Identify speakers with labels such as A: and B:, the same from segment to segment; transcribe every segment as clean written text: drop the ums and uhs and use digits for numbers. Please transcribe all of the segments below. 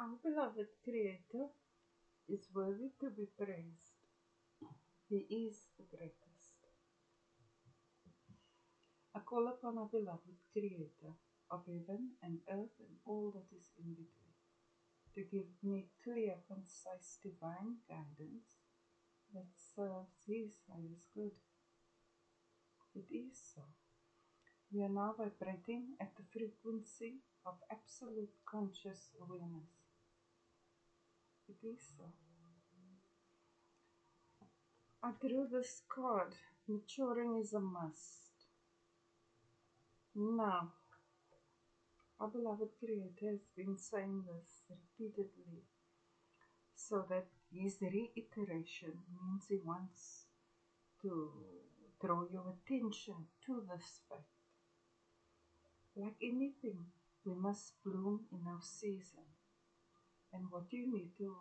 A: Our beloved Creator is worthy to be praised. He is the greatest. I call upon our beloved Creator of heaven and earth and all that is in between to give me clear, concise, divine guidance that serves His highest good. It is so. We are now vibrating at the frequency of absolute conscious awareness. It is so. I drew this card. Maturing is a must. Now, our beloved Creator has been saying this repeatedly, so that his reiteration means he wants to draw your attention to this fact. Like anything, we must bloom in our season. And what you need to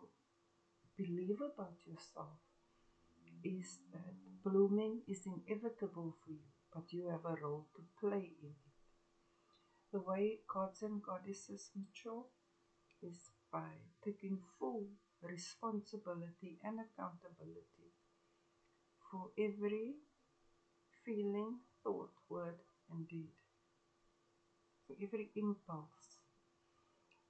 A: believe about yourself is that blooming is inevitable for you, but you have a role to play in it. The way gods and goddesses mature is by taking full responsibility and accountability for every feeling, thought, word, and deed, for every impulse,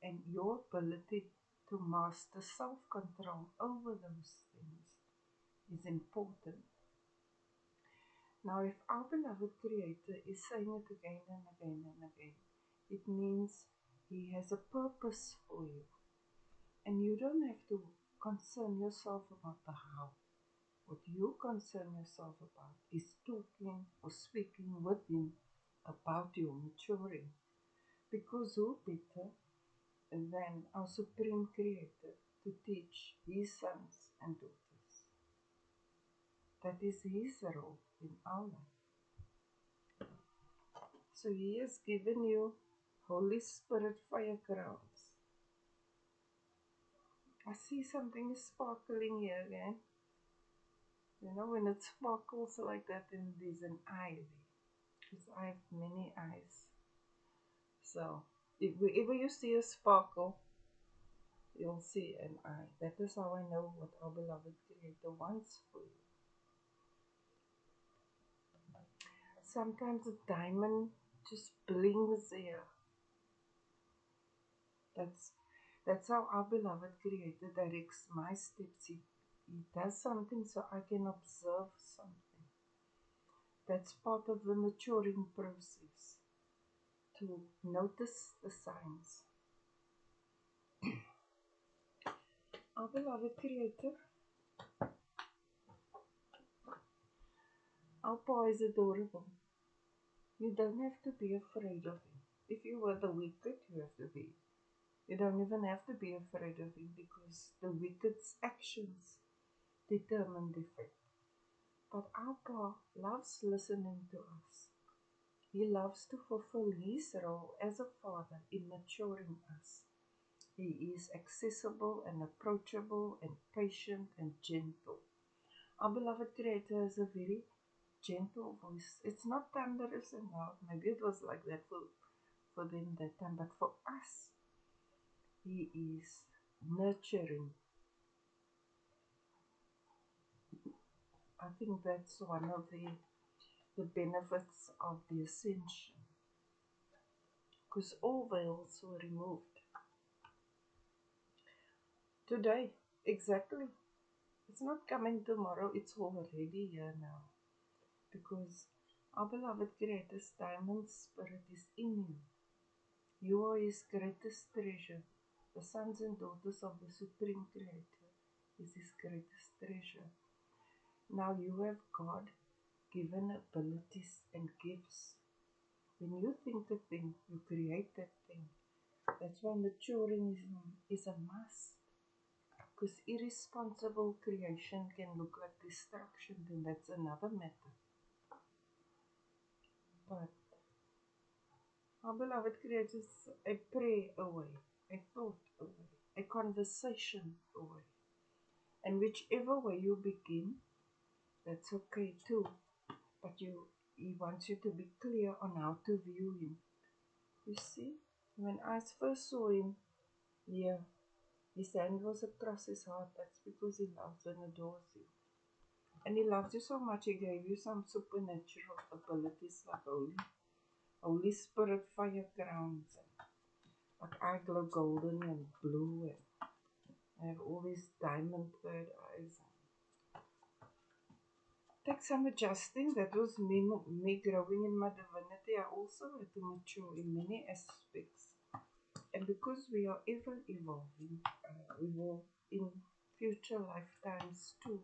A: and your ability to master self-control over those things is important. Now, if our beloved Creator is saying it again and again and again, it means He has a purpose for you. And you don't have to concern yourself about the how. What you concern yourself about is talking or speaking with Him about your maturing. Because who better than our Supreme Creator to teach His sons and daughters? That is His role in our life. So He has given you Holy Spirit fire crowns. I see something sparkling here again. You know, when it sparkles like that, then there's an eye there. Because I have many eyes. So, if wherever you see a sparkle, you'll see an eye. That is how I know what our beloved Creator wants for you. Sometimes a diamond just blings here. That's how our beloved Creator directs my steps. He does something so I can observe something. That's part of the maturing process, to notice the signs. Our beloved Creator, our Pa is adorable. You don't have to be afraid of him. If you were the wicked, you have to be. You don't even have to be afraid of him, because the wicked's actions determine the fate. But our Pa loves listening to us. He loves to fulfill his role as a father in maturing us. He is accessible and approachable and patient and gentle. Our beloved Creator has a very gentle voice. It's not thunderous and loud. Maybe it was like that for them that time, but for us, He is nurturing. I think that's one of the benefits of the ascension, because all veils were removed. Today, exactly. It's not coming tomorrow, it's already here now. Because our beloved Creator's diamond spirit is in you. You are His greatest treasure. The sons and daughters of the Supreme Creator is His greatest treasure. Now you have God given abilities and gifts. When you think a thing, you create that thing. That's why maturing is a must. Because irresponsible creation can look like destruction, then that's another matter. But our beloved Creator is a prayer away, a thought away, a conversation away. And whichever way you begin, that's okay too. But He wants you to be clear on how to view Him. You see, when I first saw Him here, His hand was across his heart. That's because he loves and adores you. And he loves you so much, he gave you some supernatural abilities like Holy Spirit fire crowns. Like I glow golden and blue, and I have all these diamond third eyes. Take some adjusting. That was me growing in my divinity. I also had to mature in many aspects. And because we are ever evolving, we will in future lifetimes too.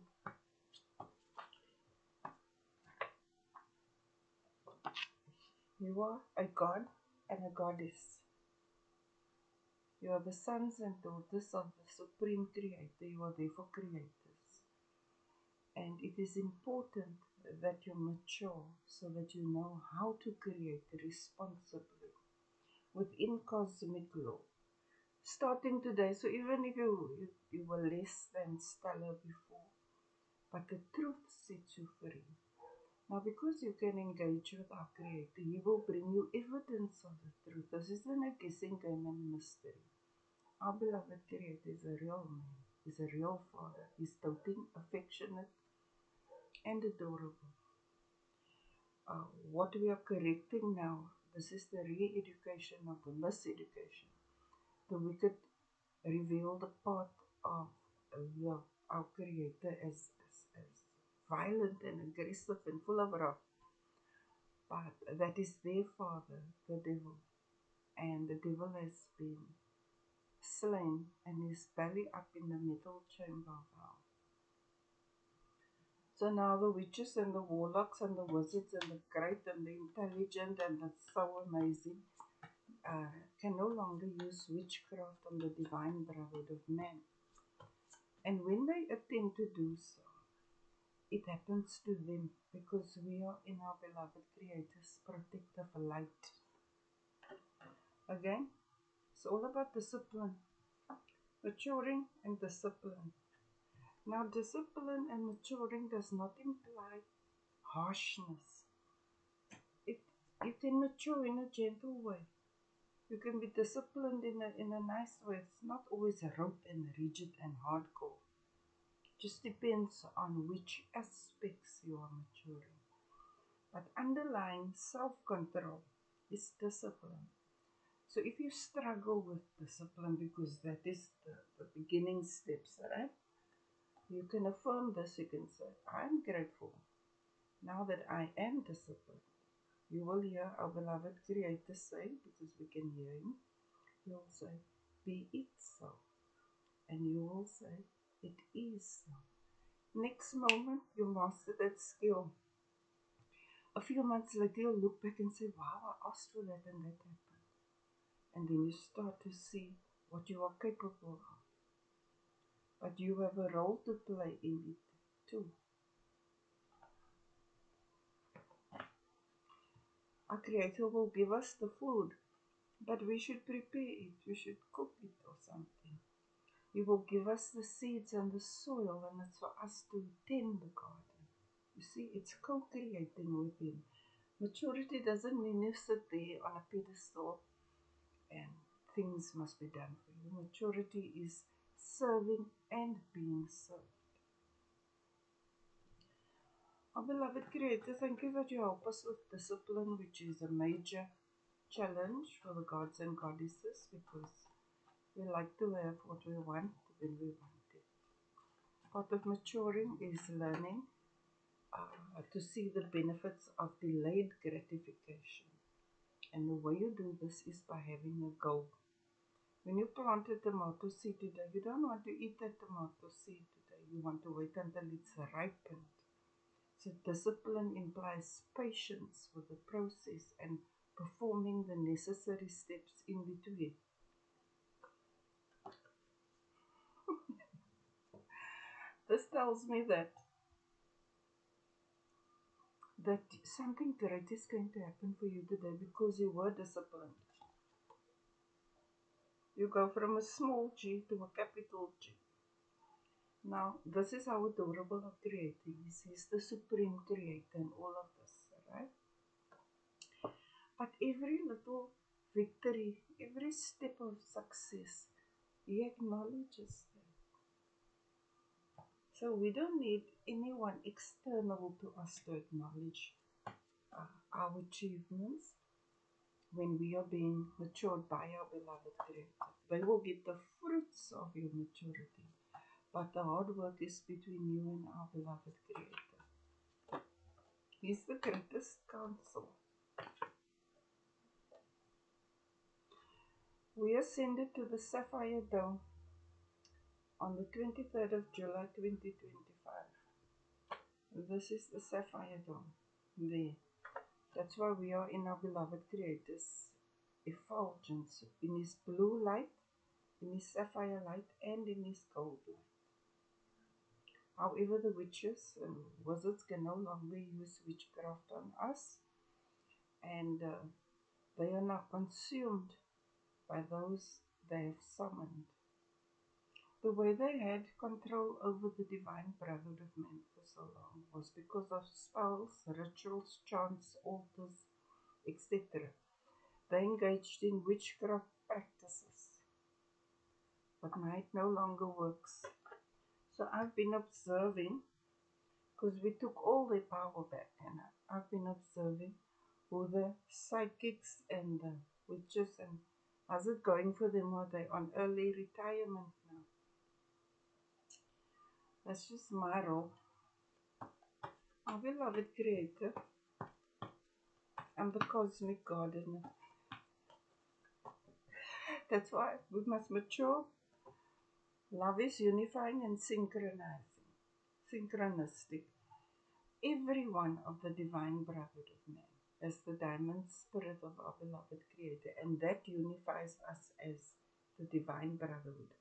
A: You are a god and a goddess. You are the sons and daughters of the Supreme Creator. You are therefore creators. And it is important that you mature so that you know how to create responsibly within cosmic law. Starting today, so even if you were less than stellar before, but the truth sets you free. Now, because you can engage with our Creator, He will bring you evidence of the truth. This isn't a guessing game and mystery. Our beloved Creator is a real man. He's a real Father. He's doting, affectionate, and adorable. What we are correcting now, this is the re-education of the miseducation. The wicked reveal the part of our Creator as violent and aggressive and full of wrath. But that is their father, the devil. And the devil has been slain and is belly up in the metal chamber of hell. So now the witches and the warlocks and the wizards and the great and the intelligent and the so amazing can no longer use witchcraft on the divine brotherhood of man. And when they attempt to do so, it happens to them because we are in our beloved Creator's protective light. Again, it's all about discipline, maturing and discipline. Now, discipline and maturing does not imply harshness. You can mature in a gentle way. You can be disciplined in a nice way. It's not always rote and rigid and hardcore. Just depends on which aspects you are maturing. But underlying self-control is discipline. So if you struggle with discipline, because that is the beginning steps, right? You can affirm this, you can say, I'm grateful now that I am disciplined. You will hear our beloved Creator say, because we can hear Him, He will say, be it so. And you will say, it is so. Next moment, you master that skill. A few months later, you'll look back and say, wow, I asked for that and that happened. And then you start to see what you are capable of. But you have a role to play in it too. Our Creator will give us the food, but we should prepare it, we should cook it or something. He will give us the seeds and the soil, and it's for us to tend the garden. You see, it's co-creating with Him. Maturity doesn't mean you sit there on a pedestal and things must be done for you. Maturity is serving and being served. Our beloved Creator, thank you that you help us with discipline, which is a major challenge for the gods and goddesses, because we like to have what we want when we want it. Part of maturing is learning to see the benefits of delayed gratification. And the way you do this is by having a goal. When you plant a tomato seed today, you don't want to eat that tomato seed today. You want to wait until it's ripened. So discipline implies patience with the process and performing the necessary steps in between. This tells me that something great is going to happen for you today because you were disciplined. You go from a small G to a capital G. Now, this is how adorable our Creator is. He's the Supreme Creator in all of this, right? But every little victory, every step of success He acknowledges that. So we don't need anyone external to us to acknowledge our achievements when we are being matured by our beloved Creator. They will get the fruits of your maturity. But the hard work is between you and our beloved Creator. He's the greatest counsel. We ascended to the Sapphire Dome on the 23rd of July 2025. This is the Sapphire Dome. There. That's why we are in our beloved Creator's effulgence, in His blue light, in His sapphire light, and in His gold light. However, the witches and wizards can no longer use witchcraft on us, and they are now consumed by those they have summoned. The way they had control over the divine brotherhood of men for so long was because of spells, rituals, chants, altars, etc. They engaged in witchcraft practices, but now it no longer works. So I've been observing, because we took all their power back, and I've been observing who the psychics and the witches, and how's it going for them? Are they on early retirement now? That's just my role. Our beloved Creator, I'm the cosmic gardener. That's why we must mature. Love is unifying and synchronizing, synchronistic. Every one of the divine brotherhood of man is the diamond spirit of our beloved Creator, and that unifies us as the divine brotherhood.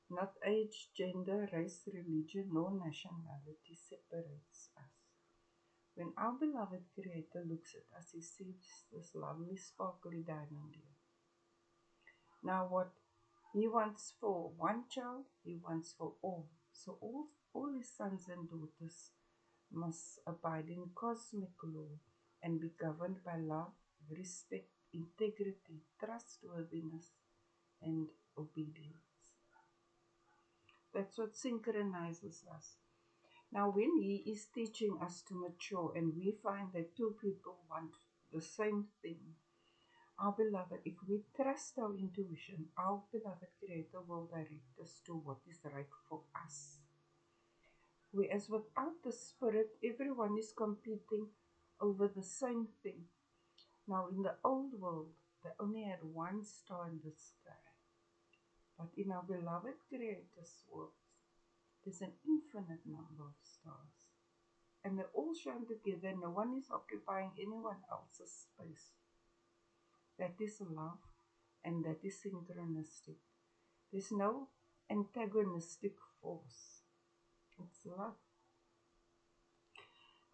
A: Not age, gender, race, religion, nor nationality separates us. When our beloved Creator looks at us, He sees this lovely sparkly diamond here. Now what He wants for one child, He wants for all. So all His sons and daughters must abide in cosmic law and be governed by love, respect, integrity, trustworthiness, and obedience. That's what synchronizes us. Now, when He is teaching us to mature and we find that two people want the same thing, our beloved, if we trust our intuition, our beloved Creator will direct us to what is right for us. Whereas without the Spirit, everyone is competing over the same thing. Now, in the old world, they only had one star in the sky. But in our beloved Creator's world, there's an infinite number of stars. And they all shine together. No one is occupying anyone else's space. That is love, and that is synchronistic. There's no antagonistic force. It's love.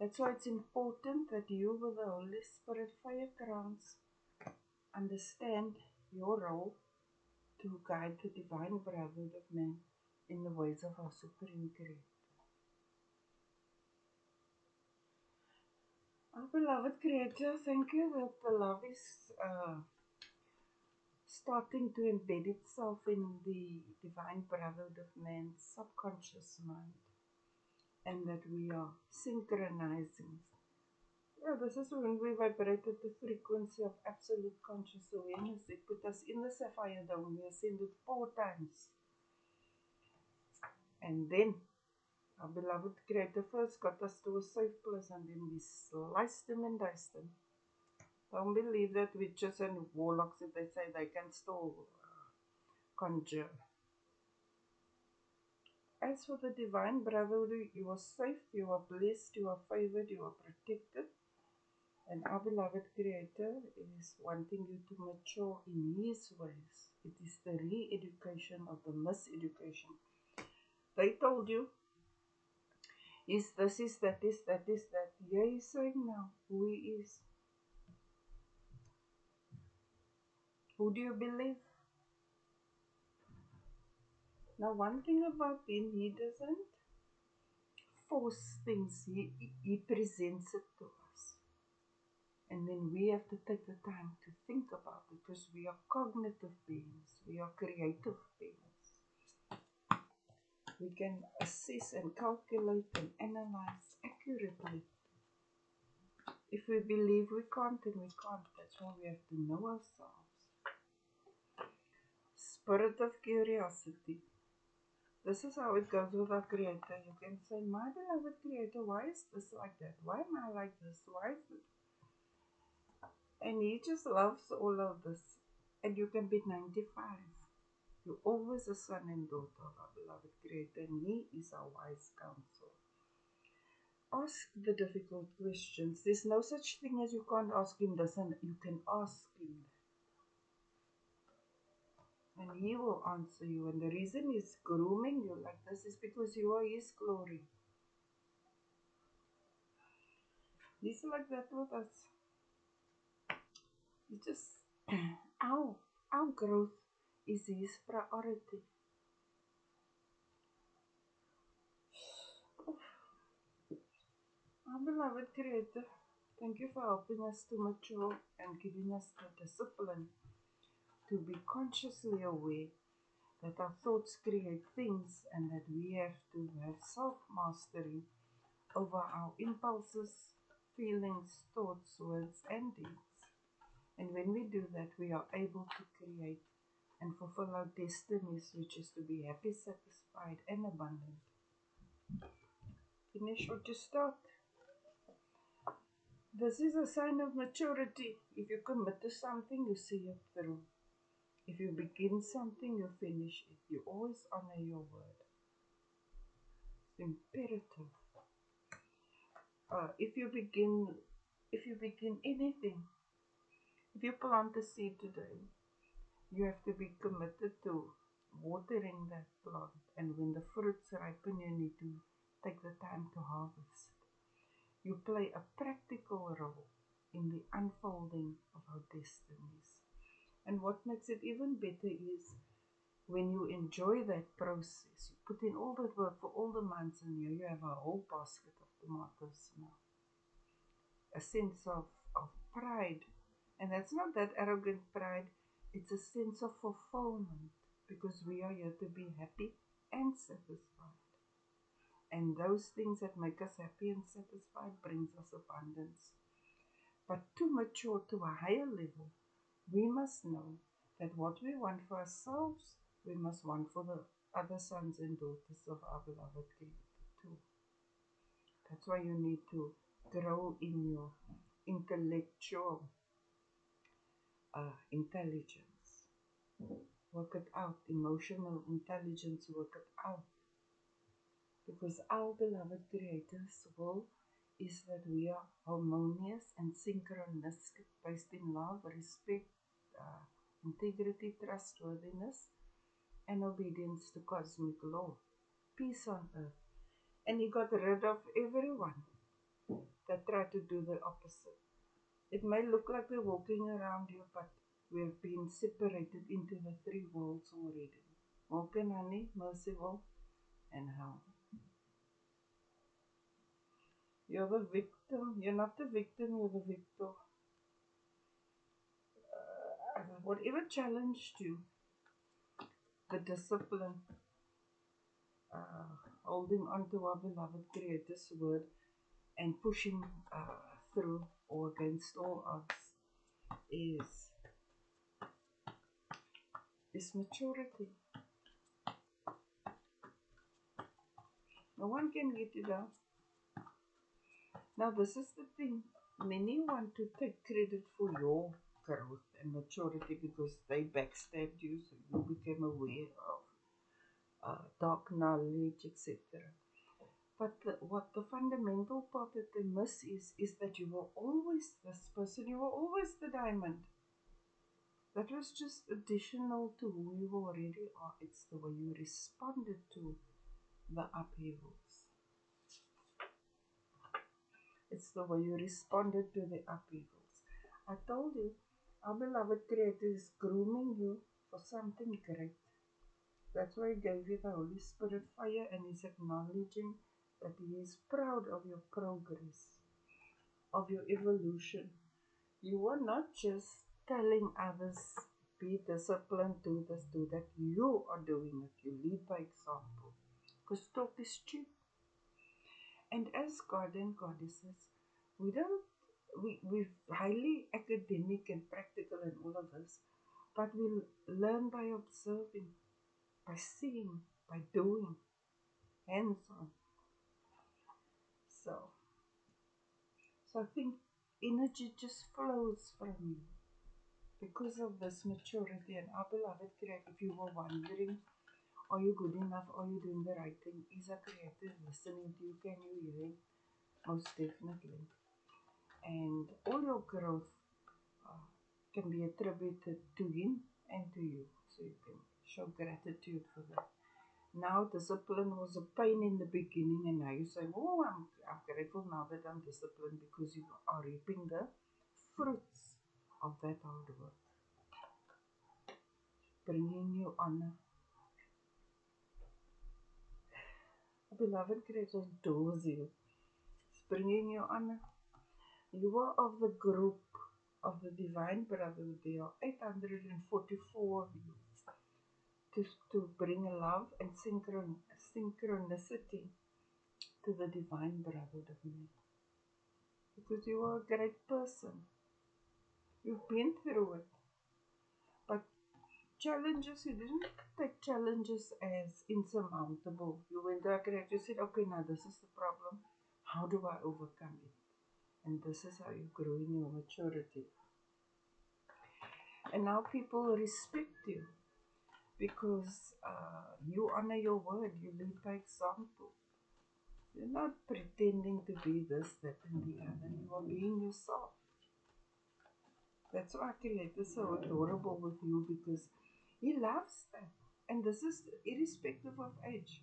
A: That's why it's important that you, with the Holy Spirit fire crowns, understand your role to guide the divine brotherhood of man in the ways of our Supreme Creator. Our beloved Creator, thank you that the love is starting to embed itself in the divine brotherhood of man's subconscious mind, and that we are synchronizing. Yeah, this is when we vibrated the frequency of absolute conscious awareness. It put us in the Sapphire Dome. We ascended 4 times. And then our beloved Creator first got us to a safe place, and then we sliced them and diced them. Don't believe that witches and warlocks, if they say they can still conjure. As for the divine brotherhood, you are safe, you are blessed, you are favored, you are protected. And our beloved Creator is wanting you to mature in His ways. It is the re-education of the miseducation. They told you, is this, is that, is that, is that. Here He's saying now who He is. Who do you believe? Now, one thing about Him, He doesn't force things. He presents it to us. And then we have to take the time to think about it, because we are cognitive beings. We are creative beings. We can assess and calculate and analyze accurately. If we believe we can't, then we can't. That's why we have to know ourselves. Spirit of curiosity. This is how it goes with our Creator. You can say, my beloved Creator, why is this like that? Why am I like this? Why is it? And He just loves all of this. And you can be 95. You're always a son and daughter of our beloved Creator, and He is our wise counsel. Ask the difficult questions. There's no such thing as you can't ask Him this, and you can ask Him that. And He will answer you. And the reason He's grooming you like this is because you are His glory. He's like that with us. He just, our growth is His priority. Our beloved Creator, thank you for helping us to mature and giving us the discipline to be consciously aware that our thoughts create things and that we have to have self-mastery over our impulses, feelings, thoughts, words, and deeds. And when we do that, we are able to create and fulfill our destinies, which is to be happy, satisfied, and abundant. Finish what you start. This is a sign of maturity. If you commit to something, you see it through. If you begin something, you finish it. You always honor your word. It's imperative. If you begin anything, if you plant a seed today, you have to be committed to watering that plant. And when the fruits ripen, you need to take the time to harvest. You play a practical role in the unfolding of our destinies. And what makes it even better is when you enjoy that process, you put in all that work for all the months, and here you have a whole basket of tomatoes now. A sense of pride. And that's not that arrogant pride, it's a sense of fulfillment, because we are here to be happy and satisfied. And those things that make us happy and satisfied brings us abundance. But to mature to a higher level, we must know that what we want for ourselves, we must want for the other sons and daughters of our beloved Creator too. That's why you need to grow in your intellectual intelligence. Work it out. Emotional intelligence, work it out. Because our beloved Creator's will is that we are harmonious and synchronistic, based in love, respect, integrity, trustworthiness, and obedience to cosmic law. Peace on earth. And He got rid of everyone that tried to do the opposite. It may look like we're walking around here, but we've been separated into the three worlds already. Milk and honey, merciful, and hell. You're the victim. You're not the victim, you're the victor. Whatever challenged you, the discipline, holding on to our beloved Creator's word and pushing through or against all odds is maturity. No one can get it out. Now this is the thing. Many want to take credit for your growth and maturity because they backstabbed you, so you became aware of dark knowledge, etc. But what the fundamental part that they miss is that you were always this person, you were always the diamond. That was just additional to who you already are. It's the way you responded to the upheavals. It's the way you responded to the upheavals. I told you, our beloved Creator is grooming you for something great. That's why He gave you the Holy Spirit fire, and He's acknowledging that He is proud of your progress, of your evolution. You are not just telling others, be disciplined, do this, do that. You are doing it. You lead by example. because talk is cheap. And as God and goddesses, we don't we're highly academic and practical in all of this, but we learn by observing, by seeing, by doing, hands on. So, so I think energy just flows from you because of this maturity. And our beloved Creator, if you were wondering, are you good enough? Are you doing the right thing? Is a Creator listening to you? Can you hear Him? Most definitely. And all your growth uh, can be attributed to Him and to you. So you can show gratitude for that. Now, discipline was a pain in the beginning, and now you say, oh, I'm grateful now that I'm disciplined because you are reaping the fruits of that hard work, bringing you honor. Beloved Creator adores you. It's bringing you honor. You are of the group of the Divine Brotherhood. There are 844 of you to bring love and synchronicity to the Divine Brotherhood of men. Because you are a great person. You've been through it. But challenges, you didn't take challenges as insurmountable. You went to a creator, you said, okay, now this is the problem. How do I overcome it? And this is how you grow in your maturity. And now people respect you because you honor your word. You lead by example. You're not pretending to be this, that, and the other. You are being yourself. That's why Creator is so adorable with you because He loves that. And this is irrespective of age.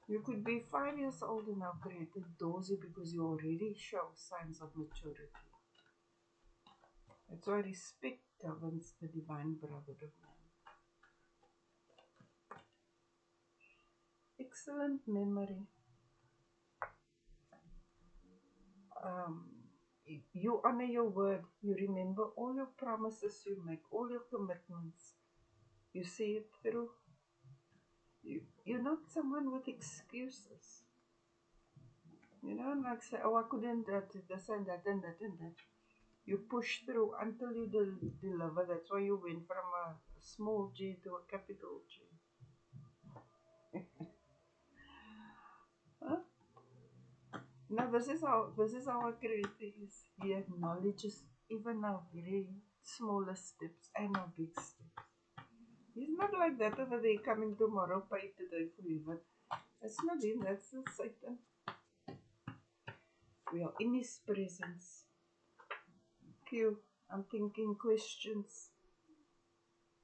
A: You could be 5 years old and now Creator adores you because you already show signs of maturity. That's why respect governs the Divine Brotherhood of man. Excellent memory. Um, you honor your word. You remember all your promises you make, all your commitments. You see it through. You're not someone with excuses. You don't like say, oh, I couldn't this and that and that and that. You push through until you deliver. That's why you went from a small G to a capital G. Huh? Now this is how our Creator is. He acknowledges even our very smallest steps and our big steps. He's not like that over there coming tomorrow, pay today forever. That's not him, that's Satan. We are in his presence. Q, I'm thinking questions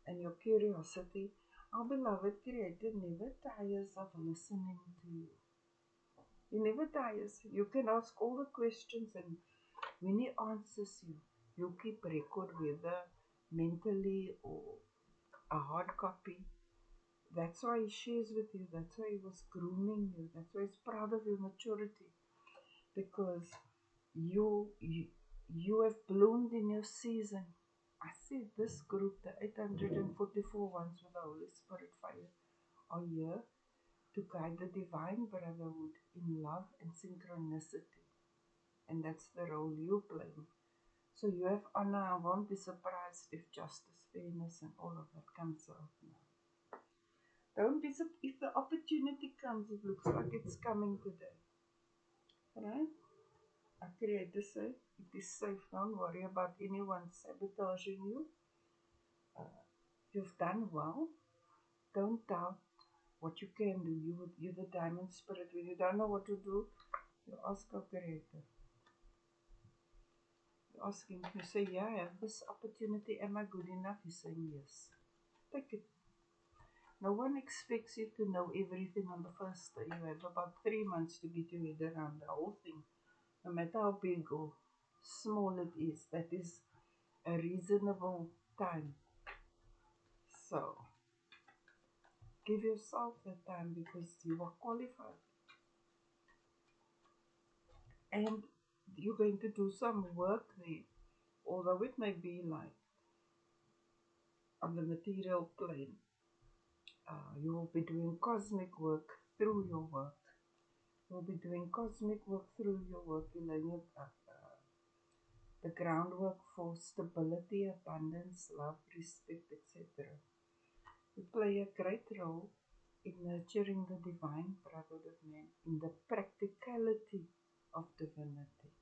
A: and your curiosity. Our beloved Creator never tires of listening to you. He never tires. You can ask all the questions and when he answers you, you keep record whether mentally or a hard copy. That's why he shares with you. That's why he was grooming you. That's why he's proud of your maturity. Because you have bloomed in your season. I see this group, the 844 ones with the Holy Spirit fire, are here to guide the Divine Brotherhood in love and synchronicity. And that's the role you play. So you have honor. I won't be surprised if justice, fairness, and all of that comes out now. Don't be surprised if the opportunity comes. It looks like it's coming today. Right? Our Creator say it is safe. Don't worry about anyone sabotaging you. You've done well. Don't doubt what you can do. You're the diamond spirit. When you don't know what to do, you ask our Creator. You ask Him. You say, yeah, I have this opportunity. Am I good enough? He's saying yes. Take it. No one expects you to know everything on the first day. You have about 3 months to get your head around the whole thing. No matter how big or small it is, that is a reasonable time. So, give yourself that time because you are qualified. And you're going to do some work there, although it may be like on the material plane. You will be doing cosmic work through your work. You'll be doing cosmic work through your work. You're laying the groundwork for stability, abundance, love, respect, etc. You play a great role in nurturing the divine brotherhood of man, in the practicality of divinity.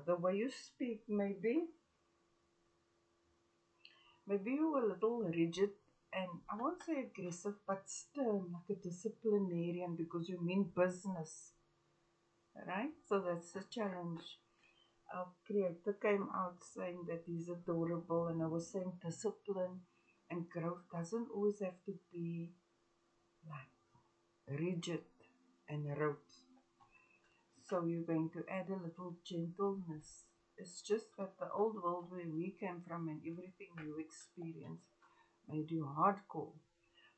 A: The way you speak, maybe you're a little rigid and I won't say aggressive, but stern, like a disciplinarian because you mean business, right? So that's the challenge. Our creator came out saying that he's adorable, and I was saying discipline and growth doesn't always have to be like rigid and rote. So you're going to add a little gentleness. It's just that the old world where we came from and everything you experience made you hardcore.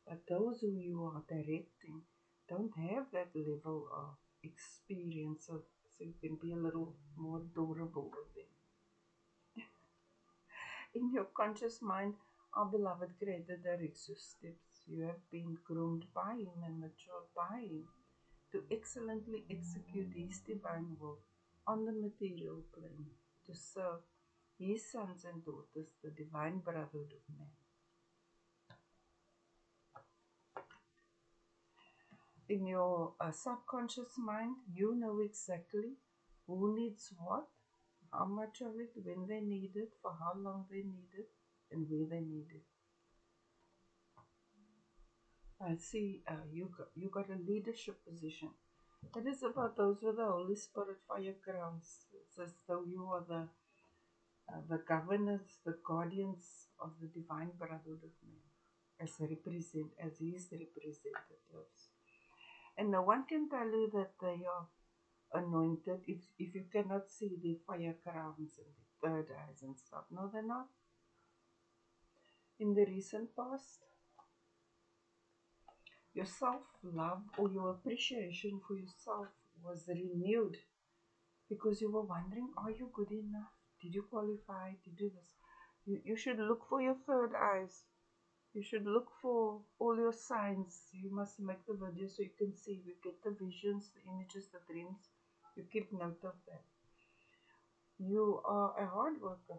A: But those who you are directing don't have that level of experience, so you can be a little more adorable with them. In your conscious mind, our beloved Creator directs your steps. You have been groomed by Him and matured by Him to excellently execute His divine will on the material plane to serve His sons and daughters, the divine brotherhood of man. In your subconscious mind, you know exactly who needs what, how much of it, when they need it, for how long they need it, and where they need it. I see you got a leadership position. It is about those with the Holy Spirit fire crowns. It's as though you are the governors, the guardians of the divine brotherhood of man, as His representatives. And no one can tell you that they are anointed if you cannot see the fire crowns and the third eyes and stuff. No, they're not. In the recent past, your self-love or your appreciation for yourself was renewed because you were wondering, are you good enough? Did you qualify to do this? You should look for your third eyes. You should look for all your signs. You must make the video so you can see. You get the visions, the images, the dreams. You keep note of that. You are a hard worker.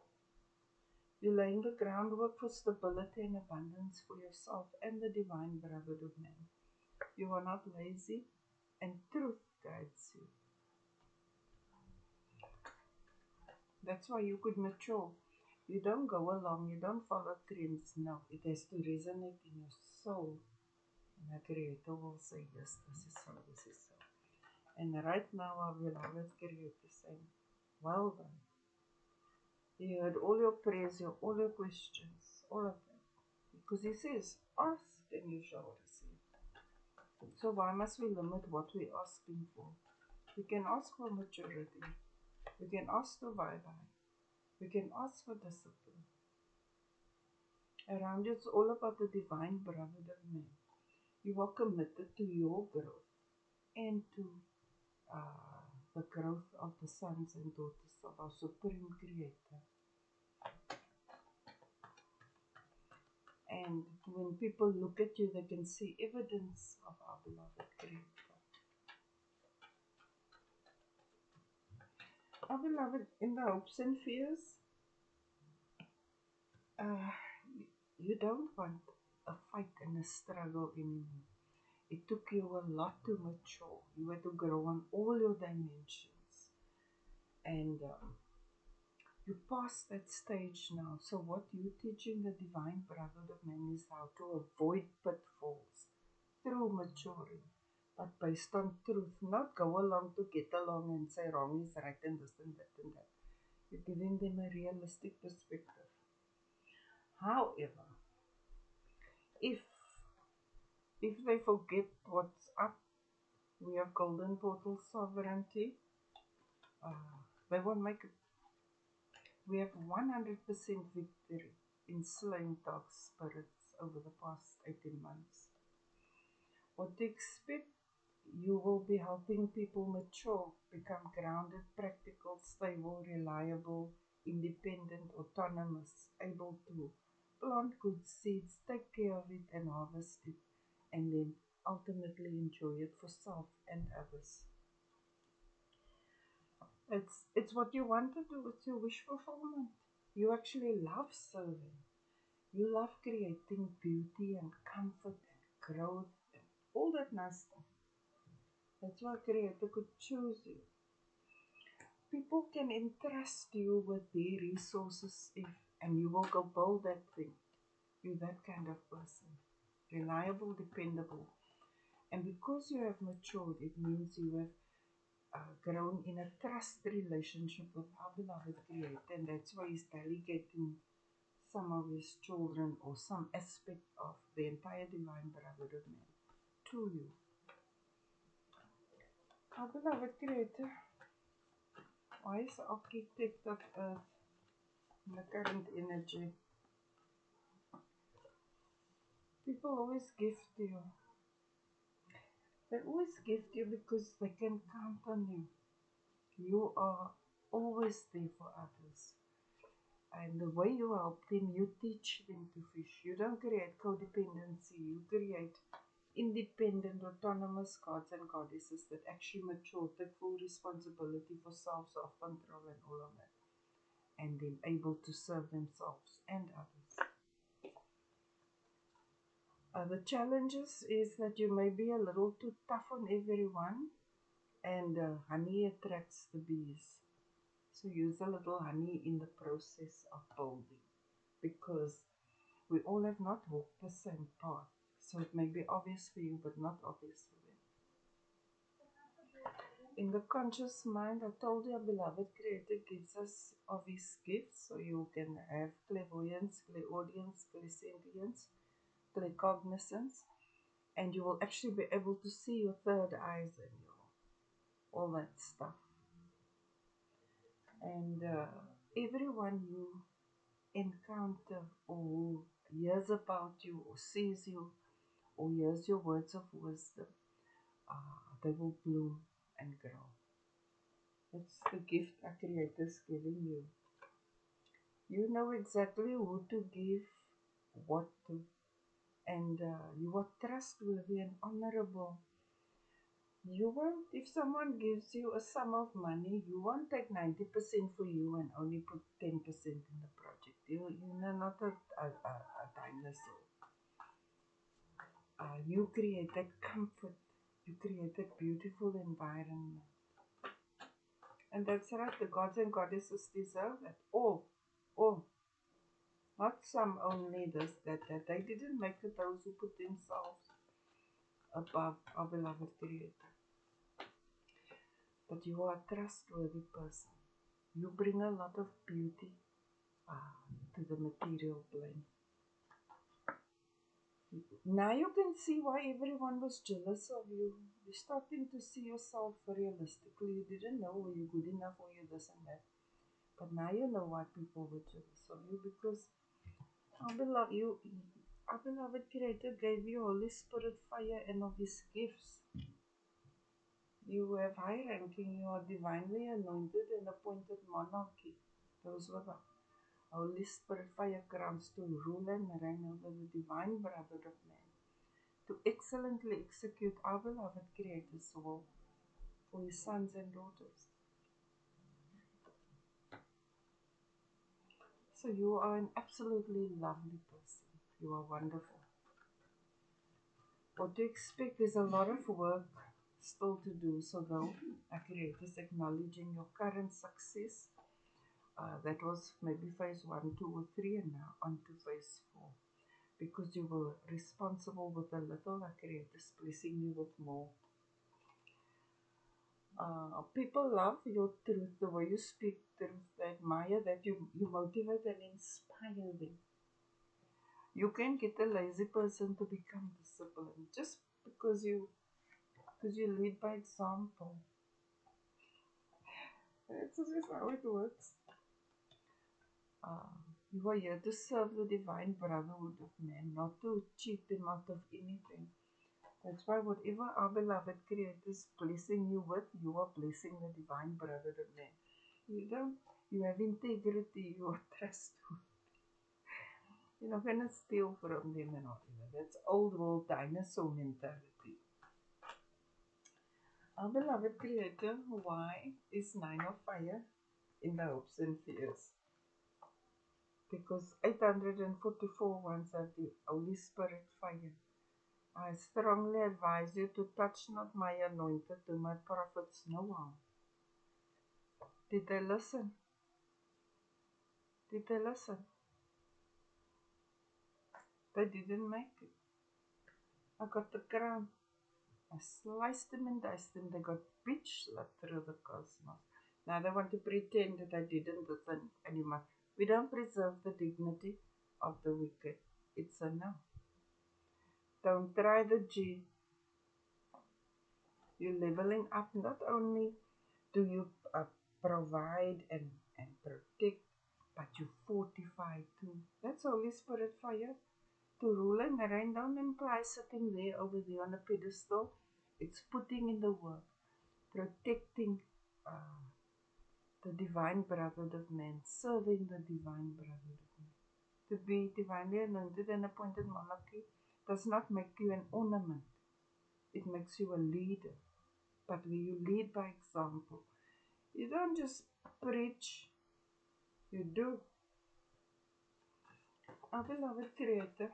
A: You're laying the groundwork for stability and abundance for yourself and the divine brotherhood of man. You are not lazy, and truth guides you. That's why you could mature. You don't go along, you don't follow trends. No, it has to resonate in your soul. And the Creator will say, yes, this is so, this is so. And right now, our beloved Creator saying, well done. He heard all your prayers, all your questions, all of them. Because He says, ask and you shall receive. So why must we limit what we're asking for? We can ask for maturity. We can ask to Bye-bye. We can ask for discipline. Around you, it's all about the divine brotherhood of man. You are committed to your growth and to the growth of the sons and daughters of our Supreme Creator. And when people look at you, they can see evidence of our beloved Creator. Our beloved, in the hopes and fears, uh, you don't want a fight and a struggle anymore. It took you a lot to mature. You had to grow on all your dimensions. And you passed that stage now. So what you're teaching the divine brotherhood of man is how to avoid pitfalls through maturing. But based on truth, not go along to get along and say wrong is right and this and that and that. You're giving them a realistic perspective. However, if they forget what's up, we have golden portal sovereignty. They won't make it. We have 100% victory in slaying dark spirits over the past 18 months. What to expect? You will be helping people mature, become grounded, practical, stable, reliable, independent, autonomous, able to plant good seeds, take care of it and harvest it, and then ultimately enjoy it for self and others. It's what you want to do, it's your wish fulfillment. You actually love serving. You love creating beauty and comfort and growth and all that nice stuff. That's why Creator could choose you. People can entrust you with their resources if and you will go build that thing. You're that kind of person. Reliable, dependable. And because you have matured, it means you have grown in a trust relationship with our beloved Creator, and that's why He's delegating some of His children or some aspect of the entire divine brotherhood of man to you. Our beloved Creator, why is the architect of earth in the current energy? People always give to you. They always give to you because they can count on you. You are always there for others. And the way you help them, you teach them to fish. You don't create codependency, you create independent, autonomous gods and goddesses that actually mature, take full responsibility for self, self-control and all of that. And then able to serve themselves and others. The challenges is that you may be a little too tough on everyone, and honey attracts the bees. So use a little honey in the process of building, because we all have not walked the same path. So it may be obvious for you, but not obvious for them. In the conscious mind, I told you, our beloved Creator gives us of His gifts, so you can have clairvoyance, clairaudience, clairsentience, claircognizance, and you will actually be able to see your third eyes and all that stuff. And everyone you encounter or who hears about you or sees you or hears your words of wisdom, they will bloom and grow. It's the gift our Creator is giving you. You know exactly who to give what to, and you are trustworthy and honorable. You won't, if someone gives you a sum of money, you won't take 90% for you and only put 10% in the project. You're not a dinosaur. You created comfort. You created beautiful environment. And that's right, the gods and goddesses deserve it. Oh, not some only this, that. They didn't make it those who put themselves above our beloved Creator. But you are a trustworthy person. You bring a lot of beauty to the material plane. Now you can see why everyone was jealous of you. You're starting to see yourself realistically. You didn't know were you good enough or you this and that. But now you know why people were jealous of you, because our beloved Creator gave you Holy Spirit fire and of His gifts. You have high ranking, you are divinely anointed and appointed monarchy. Those were the Holy Spirit fire crowns to rule and reign over the divine brotherhood of man, to excellently execute our beloved Creator's will for His sons and daughters. So you are an absolutely lovely person. You are wonderful. What to expect is a lot of work still to do. So though our Creator is acknowledging your current success, that was maybe phase 1, 2 or 3 and now on to phase 4. Because you were responsible with a little, our Creator is blessing you with more. People love your truth, the way you speak truth, they admire that you motivate and inspire them. You can get a lazy person to become disciplined just because you lead by example. That's just how it works. You are here to serve the divine brotherhood of man, not to cheat them out of anything. That's why whatever our beloved Creator is blessing you with, you are blessing the divine brotherhood of man. You have integrity, you are trustworthy. You're not going to steal from them and whatever. That's old world dinosaur mentality. Our beloved Creator, why is 9 of fire in the hopes and fears? Because 844 ones have the Holy Spirit fire. I strongly advise you to touch not my anointed, to my prophets no harm. Did they listen? Did they listen? They didn't make it. I got the crown. I sliced them and diced them. They got pitch through the cosmos. Now they want to pretend that I didn't listen anymore. We don't preserve the dignity of the wicked. It's a no. Don't try the G. You're leveling up. Not only do you provide and protect, but you fortify too. That's Holy Spirit fire. To rule and reign don't imply sitting there over there on a pedestal. It's putting in the work, protecting the divine brotherhood of man, serving the divine brotherhood of man. To be divinely anointed and appointed monarchy does not make you an ornament. It makes you a leader. But when you lead by example, you don't just preach, you do. Our beloved Creator,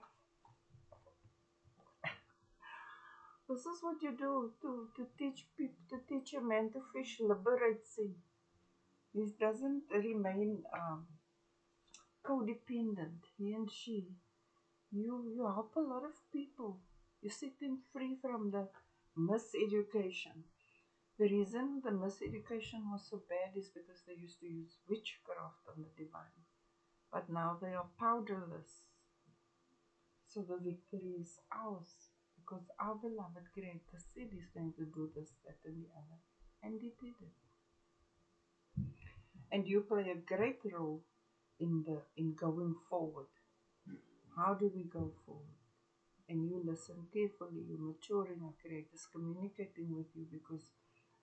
A: this is what you do to teach people, to teach a man to fish, liberates him. He doesn't remain codependent, he and she. You help a lot of people. You set them free from the miseducation. The reason the miseducation was so bad is because they used to use witchcraft on the divine. But now they are powerless. So the victory is ours. Because our beloved Creator said He's going to do this, that, and the other. And He did it. And you play a great role in going forward. How do we go forward? And you listen carefully, you're maturing, our Creator is communicating with you because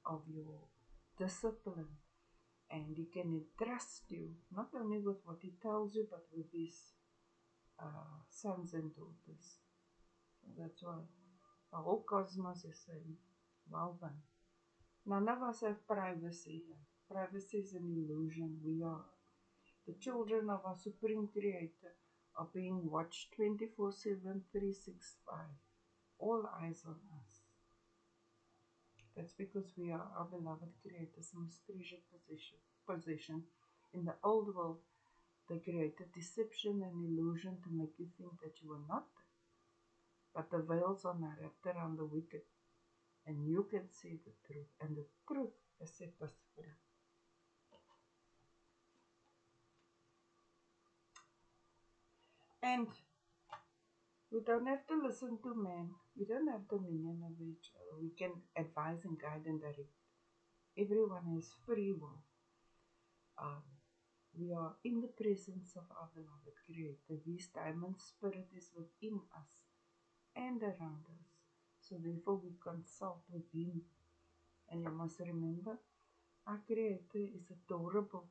A: of your discipline. And He can entrust you, not only with what He tells you, but with His sons and daughters. So that's why the whole cosmos is saying, well done. None of us have privacy. Privacy is an illusion. We are the children of our Supreme Creator are being watched 24/7, 365. All eyes on us. That's because we are our beloved Creator's most treasured possession. In the old world, they created deception and illusion to make you think that you are not. But the veils are now wrapped around the wicked, and you can see the truth, and the truth has set us free. And we don't have to listen to man. We don't have dominion over each other. We can advise and guide and direct. Everyone has free will. We are in the presence of our beloved Creator. His diamond spirit is within us and around us. So therefore we consult with Him. And you must remember, our Creator is adorable,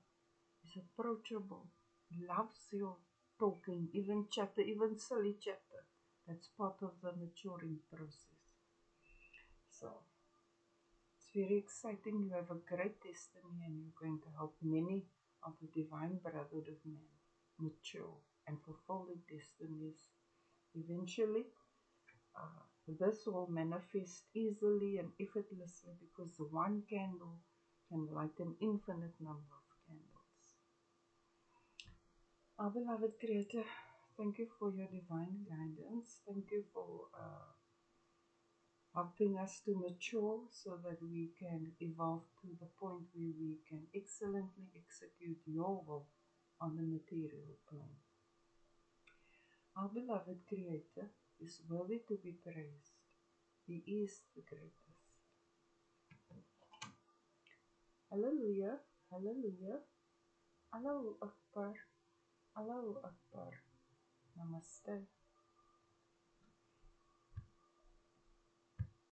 A: is approachable, loves your talking, even chatter, even silly chatter. That's part of the maturing process. So it's very exciting. You have a great destiny and you're going to help many of the divine brotherhood of man mature and fulfill their destinies. Eventually, this will manifest easily and effortlessly because the one candle can light an infinite number of candles. Our beloved Creator, thank you for your divine guidance. Thank you for helping us to mature so that we can evolve to the point where we can excellently execute your will on the material plane. Our beloved Creator is worthy to be praised. He is the greatest. Hallelujah, hallelujah, Allahu Akbar, Allahu Akbar. Namaste.